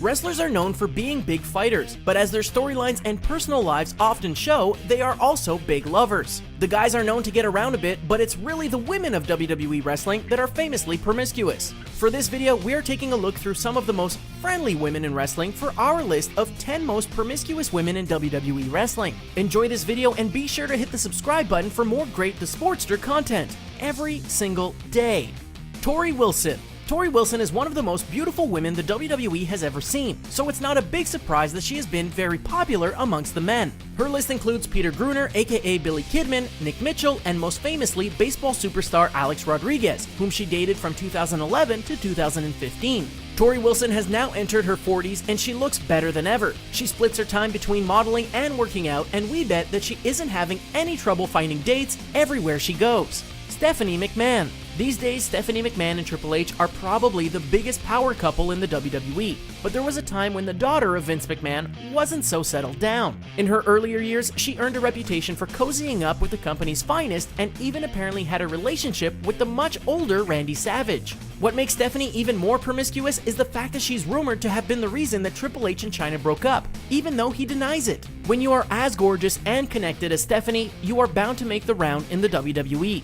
Wrestlers are known for being big fighters, but as their storylines and personal lives often show, they are also big lovers. The guys are known to get around a bit, but it's really the women of WWE wrestling that are famously promiscuous. For this video, we are taking a look through some of the most friendly women in wrestling for our list of 10 most promiscuous women in WWE wrestling. Enjoy this video and be sure to hit the subscribe button for more great The Sportster content every single day. Tori Wilson. Tori Wilson is one of the most beautiful women the WWE has ever seen, so it's not a big surprise that she has been very popular amongst the men. Her list includes Peter Gruner, aka Billy Kidman, Nick Mitchell, and most famously, baseball superstar Alex Rodriguez, whom she dated from 2011 to 2015. Tori Wilson has now entered her 40s and she looks better than ever. She splits her time between modeling and working out, and we bet that she isn't having any trouble finding dates everywhere she goes. Stephanie McMahon. These days, Stephanie McMahon and Triple H are probably the biggest power couple in the WWE, but there was a time when the daughter of Vince McMahon wasn't so settled down. In her earlier years, she earned a reputation for cozying up with the company's finest and even apparently had a relationship with the much older Randy Savage. What makes Stephanie even more promiscuous is the fact that she's rumored to have been the reason that Triple H and Chyna broke up, even though he denies it. When you are as gorgeous and connected as Stephanie, you are bound to make the round in the WWE.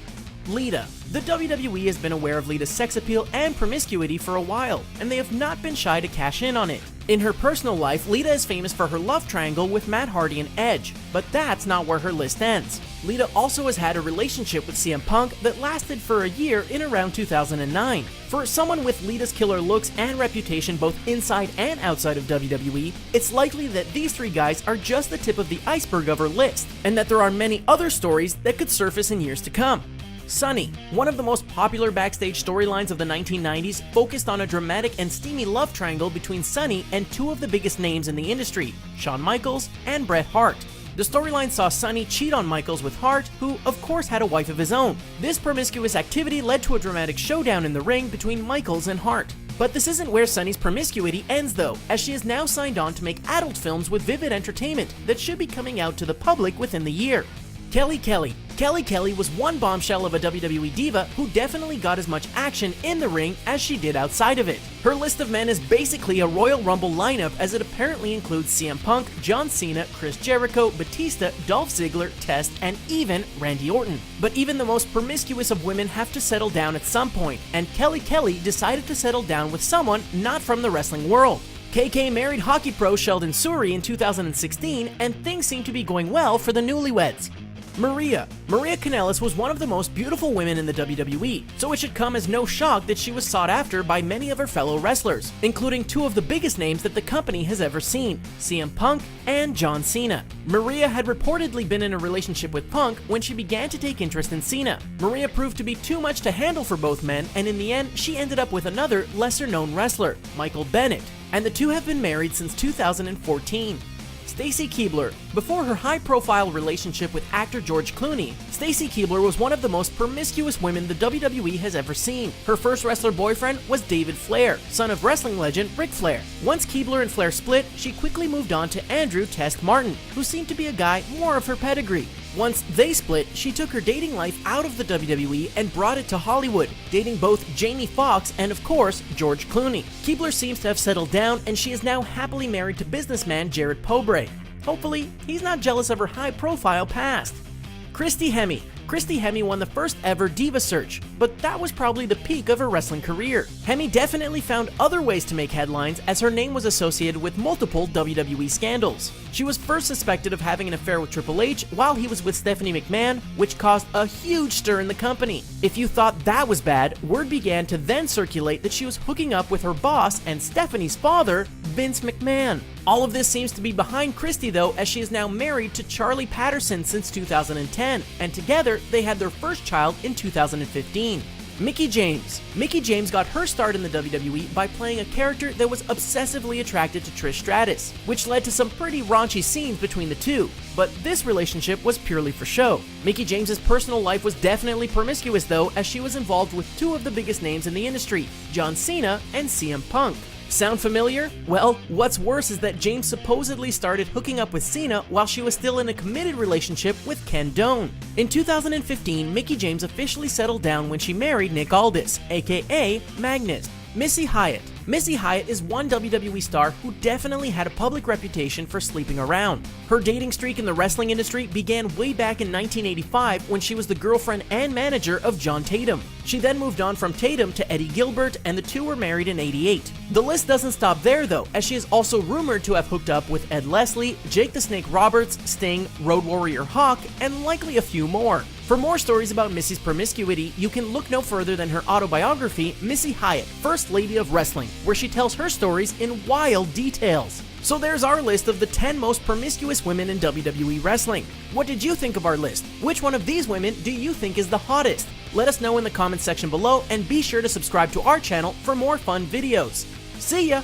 Lita. The WWE has been aware of Lita's sex appeal and promiscuity for a while, and they have not been shy to cash in on it. In her personal life, Lita is famous for her love triangle with Matt Hardy and Edge, but that's not where her list ends. Lita also has had a relationship with CM Punk that lasted for a year in around 2009. For someone with Lita's killer looks and reputation both inside and outside of WWE, it's likely that these three guys are just the tip of the iceberg of her list, and that there are many other stories that could surface in years to come. Sunny. One of the most popular backstage storylines of the 1990s focused on a dramatic and steamy love triangle between Sunny and two of the biggest names in the industry, Shawn Michaels and Bret Hart. The storyline saw Sunny cheat on Michaels with Hart, who of course had a wife of his own. This promiscuous activity led to a dramatic showdown in the ring between Michaels and Hart. But this isn't where Sunny's promiscuity ends though, as she is now signed on to make adult films with Vivid Entertainment that should be coming out to the public within the year. Kelly Kelly. Kelly Kelly was one bombshell of a WWE diva who definitely got as much action in the ring as she did outside of it. Her list of men is basically a Royal Rumble lineup, as it apparently includes CM Punk, John Cena, Chris Jericho, Batista, Dolph Ziggler, Test, and even Randy Orton. But even the most promiscuous of women have to settle down at some point, and Kelly Kelly decided to settle down with someone not from the wrestling world. KK married hockey pro Sheldon Sourie in 2016, and things seem to be going well for the newlyweds. Maria Kanellis was one of the most beautiful women in the WWE, so it should come as no shock that she was sought after by many of her fellow wrestlers, including two of the biggest names that the company has ever seen, CM Punk and John Cena. Maria had reportedly been in a relationship with Punk when she began to take interest in Cena. Maria proved to be too much to handle for both men, and in the end, she ended up with another, lesser-known wrestler, Michael Bennett, and the two have been married since 2014. Stacy Keibler. Before her high-profile relationship with actor George Clooney, Stacy Keibler was one of the most promiscuous women the WWE has ever seen. Her first wrestler boyfriend was David Flair, son of wrestling legend Ric Flair. Once Keibler and Flair split, she quickly moved on to Andrew Test Martin, who seemed to be a guy more of her pedigree. Once they split, she took her dating life out of the WWE and brought it to Hollywood, dating both Jamie Foxx and, of course, George Clooney. Keibler seems to have settled down, and she is now happily married to businessman Jared Pobre. Hopefully, he's not jealous of her high-profile past. Christy Hemme. Christy Hemme won the first ever Diva Search, but that was probably the peak of her wrestling career. Hemme definitely found other ways to make headlines, as her name was associated with multiple WWE scandals. She was first suspected of having an affair with Triple H while he was with Stephanie McMahon, which caused a huge stir in the company. If you thought that was bad, word began to then circulate that she was hooking up with her boss and Stephanie's father, Vince McMahon. All of this seems to be behind Christy though, as she is now married to Charlie Patterson since 2010, and together they had their first child in 2015. Mickie James. Mickie James got her start in the WWE by playing a character that was obsessively attracted to Trish Stratus, which led to some pretty raunchy scenes between the two, but this relationship was purely for show. Mickie James's personal life was definitely promiscuous though, as she was involved with two of the biggest names in the industry, John Cena and CM Punk. Sound familiar? Well, what's worse is that James supposedly started hooking up with Cena while she was still in a committed relationship with Ken Doane. In 2015, Mickie James officially settled down when she married Nick Aldis, aka Magnus. Missy Hyatt. Missy Hyatt is one WWE star who definitely had a public reputation for sleeping around. Her dating streak in the wrestling industry began way back in 1985 when she was the girlfriend and manager of John Tatum. She then moved on from Tatum to Eddie Gilbert, and the two were married in '88. The list doesn't stop there though, as she is also rumored to have hooked up with Ed Leslie, Jake the Snake Roberts, Sting, Road Warrior Hawk, and likely a few more. For more stories about Missy's promiscuity, you can look no further than her autobiography, Missy Hyatt, First Lady of Wrestling, where she tells her stories in wild details. So there's our list of the 10 most promiscuous women in WWE Wrestling. What did you think of our list? Which one of these women do you think is the hottest? Let us know in the comments section below, and be sure to subscribe to our channel for more fun videos. See ya!